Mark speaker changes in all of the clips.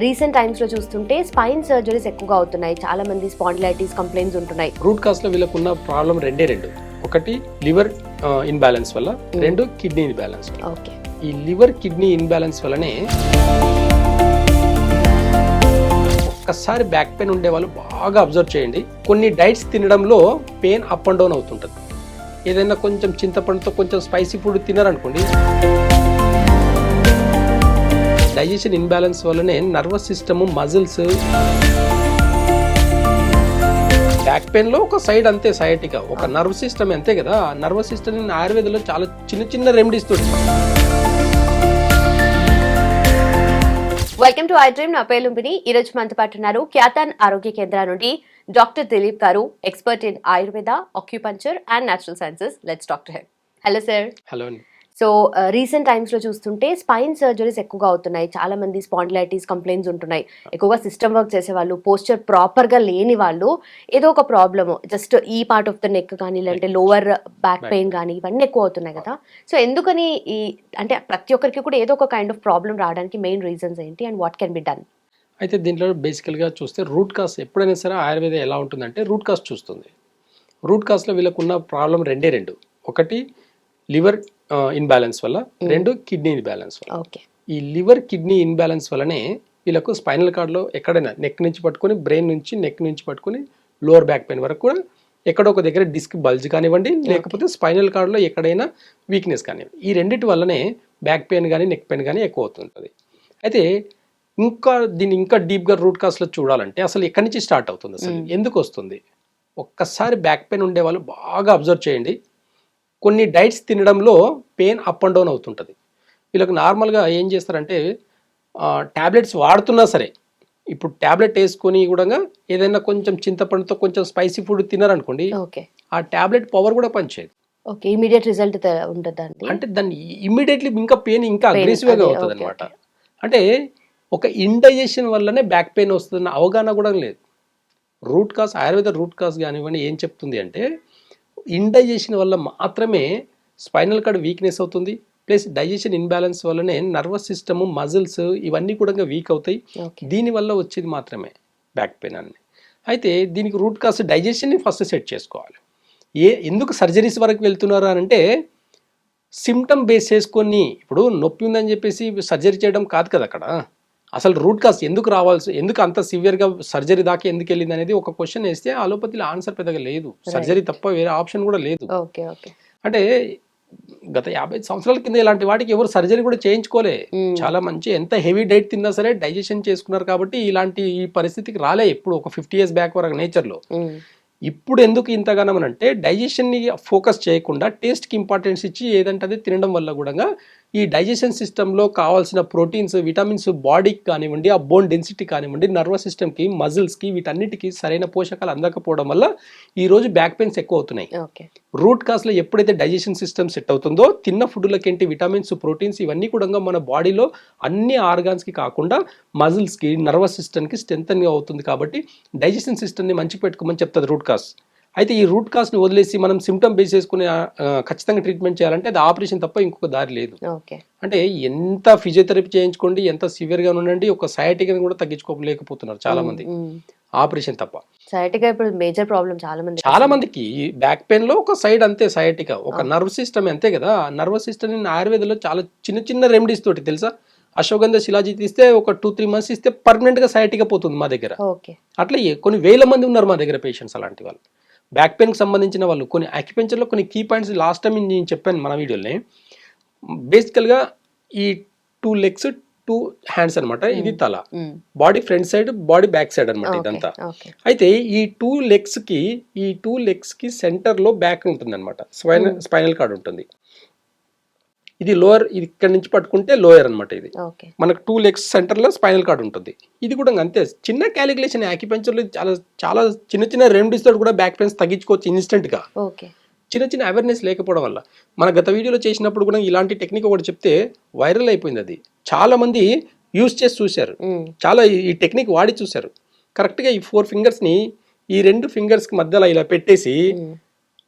Speaker 1: Recent times లో చూస్తుంటే spine surgeries ఎక్కువగా అవుతున్నాయి. చాలా మంది స్పాండిలైటిస్ కంప్లైంట్స్ ఉంటున్నాయి.
Speaker 2: రూట్ కాజ్ లో వీళ్ళకున్న ప్రాబ్లం రెండు. ఒకటి లివర్ ఇన్బ్యాలెన్స్ వల్ల, రెండు కిడ్నీ ఇన్బ్యాలెన్స్ వల్ల.
Speaker 1: ఓకే,
Speaker 2: ఈ లివర్ కిడ్నీ ఇన్బ్యాలెన్స్ వల్లనే ఒక్కసారి బ్యాక్ పెయిన్ ఉండే వాళ్ళు బాగా అబ్జర్వ్ చేయండి. కొన్ని డైట్స్ తినడంలో పెయిన్ అప్ అండ్ డౌన్ అవుతుంటుంది. ఏదైనా కొంచెం చింతపండుతో కొంచెం స్పైసీ ఫుడ్ తిన్నారనుకోండి, డైజెషన్ ఇన్బ్యాలెన్స్ వల్లనే nervous system, muscles, back pain లో ఒక సైడ్ అంతే సయాటికా, ఒక నర్వ్ సిస్టమ్ అంతే కదా. ఆ నర్వస్ సిస్టమ్ ఆయుర్వేదంలో చాలా చిన్న చిన్న రెమెడీస్ తోటి.
Speaker 1: Welcome to I dream. నా పేరు లుంబిని. ఈ రోజు మనతో పాటు ఉన్నారు ఖ్యాతన్ ఆరోగ్య కేంద్రం నుండి డాక్టర్ దిలీప్ గారు, expert in Ayurveda, acupuncture and natural sciences. Let's talk to him. Hello sir.
Speaker 2: Hello అండి.
Speaker 1: సో రీసెంట్ టైమ్స్ లో చూస్తుంటే స్పైన్ సర్జరీస్ ఎక్కువగా అవుతున్నాయి. చాలా మంది స్పాండిలైటిస్ కంప్లైంట్స్ ఉంటున్నాయి. ఎక్కువగా సిస్టమ్ వర్క్ చేసే వాళ్ళు, పోస్చర్ ప్రాపర్ గా లేని వాళ్ళు, ఏదో ఒక ప్రాబ్లమ్ జస్ట్ ఈ పార్ట్ ఆఫ్ ద నెక్ కానీ, లేదంటే లోవర్ బ్యాక్ పెయిన్ కానీ, ఇవన్నీ ఎక్కువ అవుతున్నాయి కదా. సో ఎందుకని ఈ అంటే ప్రతి ఒక్కరికి కూడా ఏదో ఒక కైండ్ ఆఫ్ ప్రాబ్లం రావడానికి మెయిన్ రీజన్స్ ఏంటి and what can be done?
Speaker 2: అయితే దీంట్లో బేసికల్గా చూస్తే రూట్ కాజ్ ఎప్పుడైనా సరే ఆయుర్వేదం ఎలా ఉంటుందంటే రూట్ కాజ్ చూస్తుంది. రూట్ కాజ్లో వీళ్ళకున్న ప్రాబ్లం రెండు. ఒకటి లివర్ ఇన్బ్యాలెన్స్ వల్ల, రెండు కిడ్నీ ఇన్బ్యాలెన్స్ వల్ల.
Speaker 1: ఓకే,
Speaker 2: ఈ లివర్ కిడ్నీ ఇన్బ్యాలెన్స్ వల్లనే వీళ్ళకు స్పైనల్ కార్డ్లో ఎక్కడైనా నెక్ నుంచి పట్టుకొని, బ్రెయిన్ నుంచి, నెక్ నుంచి పట్టుకొని లోవర్ బ్యాక్ పెయిన్ వరకు కూడా ఎక్కడో ఒక దగ్గర డిస్క్ బల్జ్ కానివ్వండి, లేకపోతే స్పైనల్ కార్డ్లో ఎక్కడైనా వీక్నెస్ కానివ్వండి, ఈ రెండింటి వల్లనే బ్యాక్ పెయిన్ కానీ, నెక్ పెయిన్ కానీ ఎక్కువ అవుతుంటుంది. అయితే దీన్ని ఇంకా డీప్గా రూట్ కాజ్లో చూడాలంటే అసలు ఎక్కడి నుంచి స్టార్ట్ అవుతుంది, అసలు ఎందుకు వస్తుంది? ఒక్కసారి బ్యాక్ పెయిన్ ఉండే వాళ్ళు బాగా అబ్జర్వ్ చేయండి. కొన్ని డైట్స్ తినడంలో పెయిన్ అప్ అండ్ డౌన్ అవుతుంటుంది. వీళ్ళకి నార్మల్గా ఏం చేస్తారంటే ట్యాబ్లెట్స్ వాడుతున్నా సరే, ఇప్పుడు ట్యాబ్లెట్ వేసుకొని కూడా ఏదైనా కొంచెం చింతపండుతో కొంచెం స్పైసీ ఫుడ్ తిన్నారనుకోండి, ఆ ట్యాబ్లెట్ పవర్ కూడా పనిచేయదు.
Speaker 1: ఓకే, ఇమీడియట్ రిజల్ట్ ఉంటుందండి.
Speaker 2: అంటే దాన్ని ఇమ్మీడియట్లీ ఇంకా పెయిన్ ఇంకా అగ్రెసివ్గా అవుతుంది అనమాట. అంటే ఒక ఇండైజెషన్ వల్లనే బ్యాక్ పెయిన్ వస్తుందన్న అవగాహన కూడా లేదు. Root cause, Ayurveda root cause కానివ్వండి ఏం చెప్తుంది అంటే ఇండైజెషన్ వల్ల మాత్రమే స్పైనల్ కార్డ్ వీక్నెస్ అవుతుంది, ప్లస్ డైజెషన్ ఇన్బ్యాలెన్స్ వల్లనే నర్వస్ సిస్టమ్, మజిల్స్ ఇవన్నీ కూడా వీక్ అవుతాయి. దీనివల్ల వచ్చేది మాత్రమే బ్యాక్ పెయిన్ అని. అయితే దీనికి రూట్ కాజ్ డైజెషన్ని ఫస్ట్ సెట్ చేసుకోవాలి. ఎందుకు సర్జరీస్ వరకు వెళ్తున్నారు అని అంటే సిమ్టమ్ బేస్ చేసుకొని, ఇప్పుడు నొప్పి ఉందని చెప్పేసి సర్జరీ చేయడం కాదు కదా అక్కడ. అసలు రూట్ కాజ్ ఎందుకు ఎందుకు అంత సివియర్గా సర్జరీ దాకా ఎందుకు వెళ్ళింది అనేది ఒక క్వశ్చన్ వేస్తే అలోపతిలో ఆన్సర్ పెద్దగా లేదు. సర్జరీ తప్ప వేరే ఆప్షన్ కూడా లేదు. అంటే గత 50 సంవత్సరాల కింద ఇలాంటి వాటికి ఎవరు సర్జరీ కూడా చేయించుకోలే. చాలా మంచి ఎంత హెవీ డైట్ తిన్నా సరే డైజెషన్ చేసుకున్నారు కాబట్టి ఇలాంటి ఈ పరిస్థితికి రాలే. ఇప్పుడు ఒక 50 years బ్యాక్ వరకు నేచర్లో. ఇప్పుడు ఎందుకు ఇంతగానం అంటే డైజెషన్ని ఫోకస్ చేయకుండా టేస్ట్కి ఇంపార్టెన్స్ ఇచ్చి ఏదంటే అది తినడం వల్ల కూడా ఈ డైజెషన్ సిస్టంలో కావాల్సిన ప్రోటీన్స్, విటమిన్స్ బాడీకి కానివ్వండి, ఆ బోన్ డెన్సిటీ కానివ్వండి, నర్వస్ సిస్టమ్కి, మజిల్స్కి, వీటన్నిటికీ సరైన పోషకాలు అందకపోవడం వల్ల ఈరోజు బ్యాక్ పెయిన్స్ ఎక్కువ అవుతున్నాయి. రూట్ కాజ్లో ఎప్పుడైతే డైజెషన్ సిస్టమ్ సెట్ అవుతుందో తిన్న ఫుడ్లకేంటి విటమిన్స్, ప్రోటీన్స్ ఇవన్నీ కూడా మన బాడీలో అన్ని ఆర్గాన్స్కి కాకుండా మజిల్స్కి, నర్వస్ సిస్టమ్కి స్ట్రెంథన్గా అవుతుంది. కాబట్టి డైజెషన్ సిస్టమ్ని మంచి పెట్టుకోమని చెప్తుంది రూట్ కాజ్. అయితే ఈ రూట్ కాజ్ని వదిలేసి మనం సిమ్టమ్ బేస్ చేసుకుని ఖచ్చితంగా ట్రీట్మెంట్ చేయాలంటే అది ఆపరేషన్ తప్ప ఇంకొక దారి లేదు. అంటే ఎంత ఫిజియోథెరపీ చేయించుకోండి, ఎంత సివియర్గా ఉండండి, ఒక సయాటికాని కూడా తగ్గించుకోలేకపోతున్నారు చాలా మంది, ఆపరేషన్ తప్ప.
Speaker 1: సయాటికా ఇప్పుడు మేజర్ ప్రాబ్లం
Speaker 2: చాలా మందికి. బ్యాక్ పెయిన్ లో ఒక సైడ్ అంతే సయాటికా, ఒక నర్వ్ సిస్టమ్ అంతే కదా. నర్వస్ సిస్టమ్ ఆయుర్వేదంలో చాలా చిన్న చిన్న రెమెడీస్ తోటి తెలుసా. అశ్వగంధ శిలాజిత్ ఇస్తే ఒక 2-3 months ఇస్తే పర్మనెంట్ గా సయాటికా పోతుంది మా దగ్గర. అట్లా కొన్ని వేల మంది ఉన్నారు మా దగ్గర పేషెంట్స్ అలాంటి వాళ్ళు. బ్యాక్ పెయిన్కి సంబంధించిన వాళ్ళు కొన్ని అక్యుపెంచర్లో కొన్ని కీ పాయింట్స్ లాస్ట్ టైం నేను చెప్పాను మన వీడియోని. బేసికల్గా ఈ 2 legs 2 hands అనమాట. ఇది తల, body front side, body back side అనమాట ఇదంతా. అయితే ఈ 2 legs కి సెంటర్లో బ్యాక్ ఉంటుంది అనమాట, స్పైనల్ కార్డ్ ఉంటుంది. ఇది లోయర్, ఇది ఇక్కడ నుంచి పట్టుకుంటే లోయర్ అనమాట. ఇది మనకు 2 legs సెంటర్లో స్పైనల్ కార్డ్ ఉంటుంది. ఇది కూడా అంతే చిన్న క్యాలిక్యులేషన్. యాక్యుపంచర్లో చాలా చాలా చిన్న చిన్న రెమెడీస్ తోటి కూడా బ్యాక్ పెయిన్స్ తగ్గించుకోవచ్చు ఇన్స్టెంట్గా. చిన్న చిన్న అవేర్నెస్ లేకపోవడం వల్ల. మన గత వీడియోలో చేసినప్పుడు కూడా ఇలాంటి టెక్నిక్ ఒకటి చెప్తే వైరల్ అయిపోయింది. అది చాలా మంది యూజ్ చేసి చూశారు, చాలా ఈ టెక్నిక్ వాడి చూశారు. కరెక్ట్గా ఈ 4 fingers ని ఈ 2 fingers కి మధ్యలో ఇలా పెట్టేసి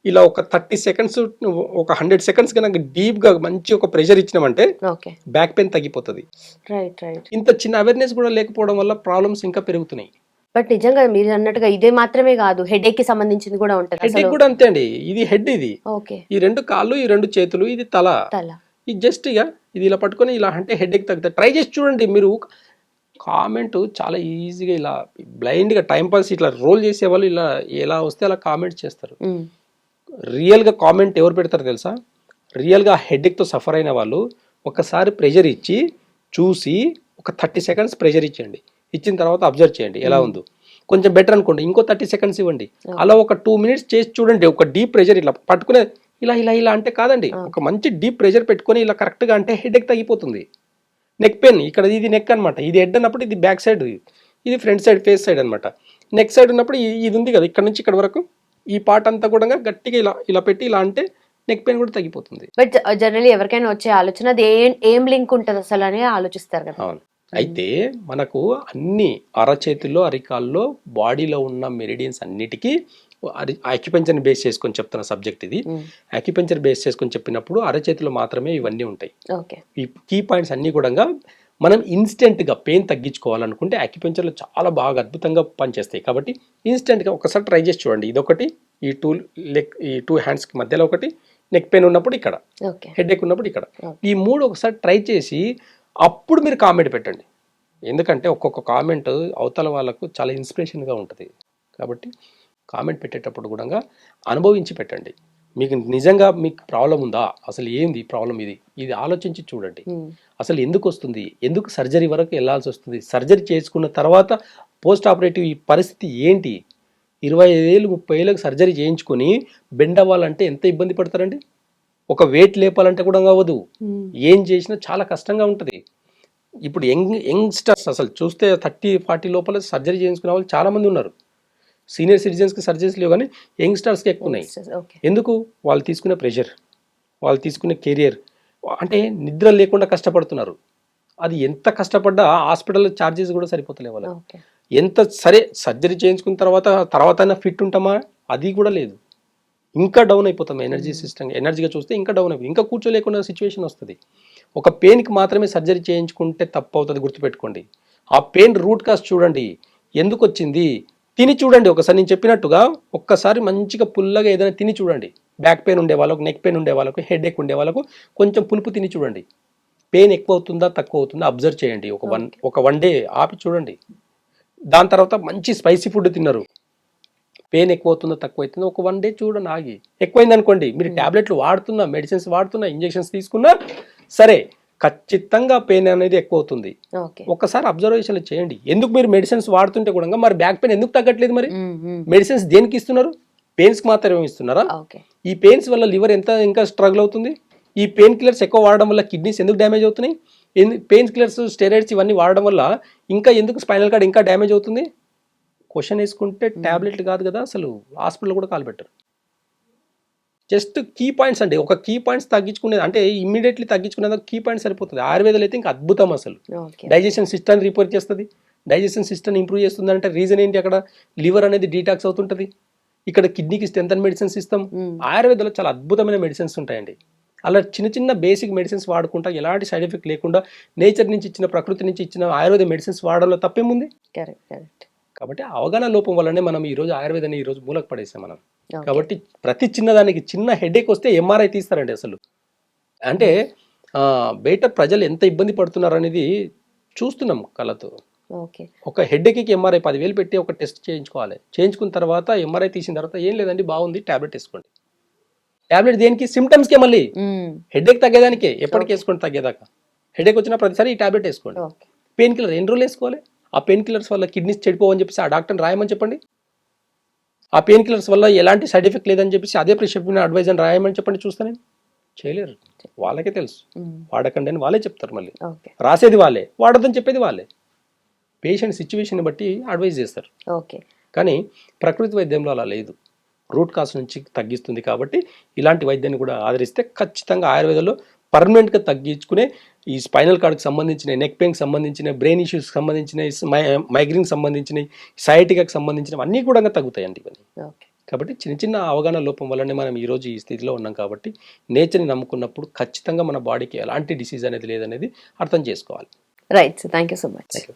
Speaker 2: ఇలా ఒక 30 సెకండ్స్ ఒక 100 సెకండ్స్ కనుక డీప్గా మంచి ఒక ప్రెషర్ ఇచ్చినామంటే
Speaker 1: ఓకే.
Speaker 2: బ్యాక్ పెయిన్ తగ్గిపోతుంది.
Speaker 1: రైట్.
Speaker 2: ఇంత చిన్న అవేర్నెస్ కూడా లేకపోవడం వల్ల ప్రాబ్లమ్స్ ఇంకా పెరుగుతున్నాయి.
Speaker 1: బట్ నిజంగా మీరు అన్నట్టుగా ఇదే మాత్రమే కాదు, హెడేక్ కి సంబంధించింది కూడా ఉంటది
Speaker 2: హెడ్
Speaker 1: అసలు.
Speaker 2: కూడా అంతే అండి. ఇది హెడ్, ఇది
Speaker 1: ఓకే.
Speaker 2: ఈ 2 కాళ్ళు, ఈ 2 చేతులు, ఇది తల.
Speaker 1: తల.
Speaker 2: ఇది జస్ట్ ఇక ఇది ఇలా పట్టుకొని ఇలా అంటే హెడేక్ తగ్గుతుంది. ట్రై చేసి చూడండి. మీరు కామెంట్ చాలా ఈజీగా ఇలా బ్లైండ్గా టైంపాస్ ఇట్లా రోల్ చేసేవాళ్ళు ఇలా ఎలా వస్తే అలా కామెంట్ చేస్తారు. రియల్గా కామెంట్ ఎవరు పెడతారు తెలుసా? రియల్గా హెడేక్తో సఫర్ అయిన వాళ్ళు ఒకసారి ప్రెషర్ ఇచ్చి చూసి ఒక 30 సెకండ్స్ ప్రెషర్ ఇచ్చేయండి. ఇచ్చిన తర్వాత అబ్జర్వ్ చేయండి ఎలా ఉందో. కొంచెం బెటర్ అనుకోండి, ఇంకో 30 సెకండ్స్ ఇవ్వండి. అలా ఒక 2 మినిట్స్ చేసి చూడండి. ఒక డీప్ ప్రెషర్ ఇట్లా పట్టుకునే ఇలా అంటే కాదండి, ఒక మంచి డీప్ ప్రెషర్ పెట్టుకొని ఇలా కరెక్ట్గా అంటే హెడేక్ తగ్గిపోతుంది. నెక్ పెయిన్ ఇక్కడ ఇది నెక్ అనమాట, ఇది హెడ్ అన్నప్పుడు ఇది బ్యాక్ సైడ్, ఇది ఫ్రంట్ సైడ్ ఫేస్ సైడ్ అనమాట. నెక్ సైడ్ ఉన్నప్పుడు ఇది ఉంది కదా, ఇక్కడ నుంచి ఇక్కడ వరకు ఈ పార్ట్ అంతా కూడా గట్టిగా ఇలా పెట్టి ఇలా అంటే నెక్ పెయిన్ కూడా తగ్గిపోతుంది.
Speaker 1: బట్ జనరల్లీ ఎవరికైనా వచ్చే ఆలోచన అది ఏం లింక్ ఉంటుంది అసలు అని ఆలోచిస్తారు కదా.
Speaker 2: అవును. అయితే మనకు అన్ని అరచేతుల్లో, అరికాల్లో, బాడీలో ఉన్న మెరిడియన్స్ అన్నిటికీ అక్యుపెంచర్ని బేస్ చేసుకొని చెప్తున్న సబ్జెక్ట్ ఇది. అక్యుపెంచర్ బేస్ చేసుకొని చెప్పినప్పుడు అరచేతిలో మాత్రమే ఇవన్నీ ఉంటాయి. ఈ కీ పాయింట్స్ అన్నీ కూడా మనం ఇన్స్టెంట్గా పెయిన్ తగ్గించుకోవాలనుకుంటే అక్యుపెంచర్లో చాలా బాగా అద్భుతంగా పనిచేస్తాయి. కాబట్టి ఇన్స్టెంట్గా ఒకసారి ట్రై చేసి చూడండి. ఇదొకటి, ఈ టూ హ్యాండ్స్కి మధ్యలో ఒకటి, నెక్ పెయిన్ ఉన్నప్పుడు ఇక్కడ, హెడేక్ ఉన్నప్పుడు ఇక్కడ, ఈ 3 ఒకసారి ట్రై చేసి అప్పుడు మీరు కామెంట్ పెట్టండి. ఎందుకంటే ఒక్కొక్క కామెంట్ అవతల వాళ్ళకు చాలా ఇన్స్పిరేషన్గా ఉంటుంది. కాబట్టి కామెంట్ పెట్టేటప్పుడు కూడా అనుభవించి పెట్టండి. మీకు నిజంగా మీకు ప్రాబ్లం ఉందా, అసలు ఏంది ప్రాబ్లం, ఇది ఆలోచించి చూడండి. అసలు ఎందుకు వస్తుంది, ఎందుకు సర్జరీ వరకు వెళ్ళాల్సి వస్తుంది, సర్జరీ చేసుకున్న తర్వాత పోస్ట్ ఆపరేటివ్ ఈ పరిస్థితి ఏంటి, 25 ఏళ్ళు 30 ఏళ్ళకి సర్జరీ చేయించుకొని బెండ్ అవ్వాలంటే ఎంత ఇబ్బంది పడతారండి. ఒక వెయిట్ లేపాలంటే కూడా అవ్వదు. ఏం చేసినా చాలా కష్టంగా ఉంటుంది. ఇప్పుడు యంగ్స్టర్స్ అసలు చూస్తే 30-40 లోపల సర్జరీ చేయించుకునే వాళ్ళు చాలామంది ఉన్నారు. సీనియర్ సిటిజన్స్కి సర్జరీస్ లేవు, కానీ యంగ్స్టర్స్కి ఎక్కువ ఉన్నాయి. ఎందుకు? వాళ్ళు తీసుకునే ప్రెషర్, వాళ్ళు తీసుకునే కెరియర్, అంటే నిద్ర లేకుండా కష్టపడుతున్నారు. అది ఎంత కష్టపడ్డా హాస్పిటల్ ఛార్జెస్ కూడా సరిపోతలేవు వాళ్ళు. ఎంత సరే సర్జరీ చేయించుకున్న తర్వాత అయినా ఫిట్ ఉంటామా, అది కూడా లేదు. ఇంకా డౌన్ అయిపోతాం. ఎనర్జీ సిస్టమ్ ఎనర్జీగా చూస్తే ఇంకా డౌన్ అయిపోతుంది. ఇంకా కూర్చోలేకుండా సిచ్యువేషన్ వస్తుంది. ఒక పెయిన్కి మాత్రమే సర్జరీ చేయించుకుంటే తప్పు అవుతుంది, గుర్తుపెట్టుకోండి. ఆ పెయిన్ రూట్ కాజ్ చూడండి, ఎందుకు వచ్చింది తిని చూడండి. ఒకసారి నేను చెప్పినట్టుగా ఒక్కసారి మంచిగా పుల్లగా ఏదైనా తిని చూడండి. బ్యాక్ పెయిన్ ఉండే వాళ్ళకు, నెక్ పెయిన్ ఉండే వాళ్ళకు, హెడేక్ ఉండే వాళ్ళకు కొంచెం పులుపు తిని చూడండి. పెయిన్ ఎక్కువ అవుతుందా తక్కువ అవుతుందా అబ్జర్వ్ చేయండి. ఒక వన్ డే ఆపి చూడండి. దాని తర్వాత మంచి స్పైసీ ఫుడ్ తిన్నారు, పెయిన్ ఎక్కువ అవుతుందో తక్కువ అవుతుందో ఒక 1 డే చూడండి. ఆగి ఎక్కువైంది అనుకోండి, మీరు ట్యాబ్లెట్లు వాడుతున్నా, మెడిసిన్స్ వాడుతున్నా, ఇంజెక్షన్స్ తీసుకున్నా సరే, ఖచ్చితంగా పెయిన్ అనేది ఎక్కువ అవుతుంది. ఒకసారి అబ్జర్వేషన్ చేయండి. ఎందుకు మీరు మెడిసిన్స్ వాడుతుంటే కూడా మరి బ్యాక్ పెయిన్ ఎందుకు తగ్గట్లేదు? మరి మెడిసిన్స్ దేనికి ఇస్తున్నారు? పెయిన్స్కి మాత్రమే ఇస్తున్నారా? ఈ పెయిన్స్ వల్ల లివర్ ఇంకా స్ట్రగుల్ అవుతుంది. ఈ పెయిన్ కిల్లర్స్ ఎక్కువ వాడడం వల్ల కిడ్నీస్ ఎందుకు డ్యామేజ్ అవుతున్నాయి? పెయిన్ కిల్లర్స్, స్టెరాయిడ్స్ ఇవన్నీ వాడడం వల్ల ఇంకా ఎందుకు స్పైనల్ కార్డ్ ఇంకా డ్యామేజ్ అవుతుంది? క్వశ్చన్ వేసుకుంటే ట్యాబ్లెట్లు కాదు కదా, అసలు హాస్పిటల్ కూడా కాల్ పెట్టరు. జస్ట్ కీ పాయింట్స్ అండి. ఒక కీ పాయింట్స్ తగ్గించుకునేది అంటే ఇమ్మీడియట్లీ తగ్గించుకునేది కీ పాయింట్స్ సరిపోతుంది. ఆయుర్వేదాలు అయితే ఇంకా అద్భుతం. అసలు డైజెషన్ సిస్టమ్ రిపేర్ చేస్తుంది, డైజెషన్ సిస్టమ్ ఇంప్రూవ్ చేస్తుంది. అంటే రీజన్ ఏంటి? అక్కడ లివర్ అనేది డీటాక్స్ అవుతుంటుంది, ఇక్కడ కిడ్నీకి స్ట్రెంథన్ మెడిసిన్స్ ఇస్తాం. ఆయుర్వేదాలో చాలా అద్భుతమైన మెడిసిన్స్ ఉంటాయండి. అలా చిన్న బేసిక్ మెడిసిన్స్ వాడుకుంటా ఎలాంటి సైడ్ ఎఫెక్ట్ లేకుండా నేచర్ నుంచి ఇచ్చిన, ప్రకృతి నుంచి ఇచ్చిన ఆయుర్వేద మెడిసిన్స్ వాడడంలో తప్పేముంది? కాబట్టి అవగాహన లోపం వల్లనే మనం ఈరోజు ఆయుర్వేదాన్ని ఈరోజు మూలకు పడేసాం మనం. కాబట్టి ప్రతి చిన్నదానికి, చిన్న హెడేక్ వస్తే ఎంఆర్ఐ తీస్తారండి. అసలు అంటే బయట ప్రజలు ఎంత ఇబ్బంది పడుతున్నారు అనేది చూస్తున్నాం కళ్ళతో. ఒక హెడేక్కి ఎంఆర్ఐ 10,000 పెట్టి ఒక టెస్ట్ చేయించుకోవాలి. చేయించుకున్న తర్వాత ఎంఆర్ఐ తీసిన తర్వాత ఏం లేదండి, బాగుంది, ట్యాబ్లెట్ వేసుకోండి. ట్యాబ్లెట్ దేనికి? సిమ్టమ్స్కే. మళ్ళీ హెడేక్ తగ్గేదానికే. ఎప్పటికి వేసుకోండి తగ్గేదాకా. హెడేక్ వచ్చిన ప్రతిసారి ఈ ట్యాబ్లెట్ వేసుకోండి. పెయిన్ కిల్లర్ ఎన్ని రోజులు వేసుకోవాలి? ఆ పెయిన్ కిల్లర్స్ వల్ల కిడ్నీస్ చెడిపోవని చెప్పేసి ఆ డాక్టర్ని రాయమని చెప్పండి. ఆ పెయిన్ కిల్లర్స్ వల్ల ఎలాంటి సైడ్ ఎఫెక్ట్ లేదని చెప్పేసి అదే ప్రిస్క్రిప్షన్ అడ్వైజ్ అని రాయమని చెప్పండి. చూస్తానే చేయలేరు. వాళ్ళకే తెలుసు, వాడకండి అని వాళ్ళే చెప్తారు. మళ్ళీ రాసేది వాళ్ళే, వాడొద్దని చెప్పేది వాళ్ళే. పేషెంట్ సిచ్యువేషన్ బట్టి అడ్వైజ్ చేస్తారు. కానీ ప్రకృతి వైద్యంలో అలా లేదు. రూట్ కాజ్ నుంచి తగ్గిస్తుంది. కాబట్టి ఇలాంటి వైద్యాన్ని కూడా ఆదరిస్తే ఖచ్చితంగా ఆయుర్వేదంలో పర్మనెంట్గా తగ్గించుకునే ఈ స్పైనల్ కార్డ్కి సంబంధించిన, నెక్ పెయిన్కి సంబంధించిన, బ్రెయిన్ ఇష్యూస్కి సంబంధించిన, మైగ్రేన్కి సంబంధించిన, సయాటికాకి సంబంధించినవి అన్నీ కూడా తగ్గుతాయండి ఇవన్నీ. కాబట్టి చిన్న చిన్న అవగాహన లోపం వల్లనే మనం ఈరోజు ఈ స్థితిలో ఉన్నాం. కాబట్టి నేచర్ని నమ్ముకున్నప్పుడు ఖచ్చితంగా మన బాడీకి ఎలాంటి డిసీజ్ అనేది లేదనేది అర్థం చేసుకోవాలి.
Speaker 1: Right sir, thank you so much.
Speaker 2: Thank you.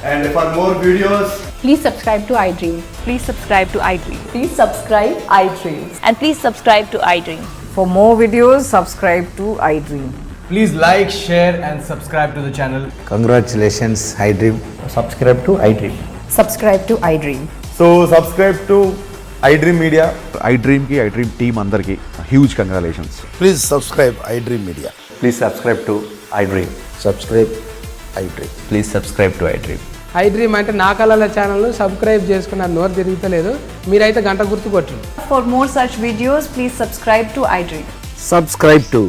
Speaker 3: And for more videos,
Speaker 4: Please subscribe to iDream.
Speaker 5: Please subscribe to iDream.
Speaker 4: Please subscribe iDream.
Speaker 5: And please subscribe to iDream.
Speaker 4: For more videos, subscribe to iDream.
Speaker 3: please like, share and subscribe to the channel.
Speaker 6: Congratulations, iDream.
Speaker 3: Subscribe to iDream.
Speaker 4: Subscribe to iDream.
Speaker 3: So subscribe to iDream Media.
Speaker 7: iDream की iDream team अंदर की huge congratulations.
Speaker 6: Please subscribe iDream Media.
Speaker 8: Please subscribe to iDream.
Speaker 6: Subscribe iDream.
Speaker 8: Please subscribe to iDream.
Speaker 9: iDream అంటే నా కళల channel subscribe చేసుకున్న నోరు తిరుగుతలేదు, మీరైతే గంట గుర్తు కొట్టండి.
Speaker 4: For more such videos, please subscribe to iDream.
Speaker 10: Subscribe to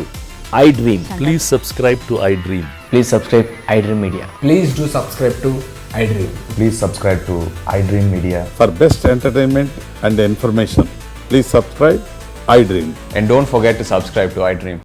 Speaker 10: iDream. Please subscribe to iDream.
Speaker 8: Please subscribe iDream Media.
Speaker 3: Please do subscribe to iDream.
Speaker 8: Please subscribe to iDream Media.
Speaker 7: For best entertainment and information, please subscribe iDream.
Speaker 8: And don't forget to subscribe to iDream.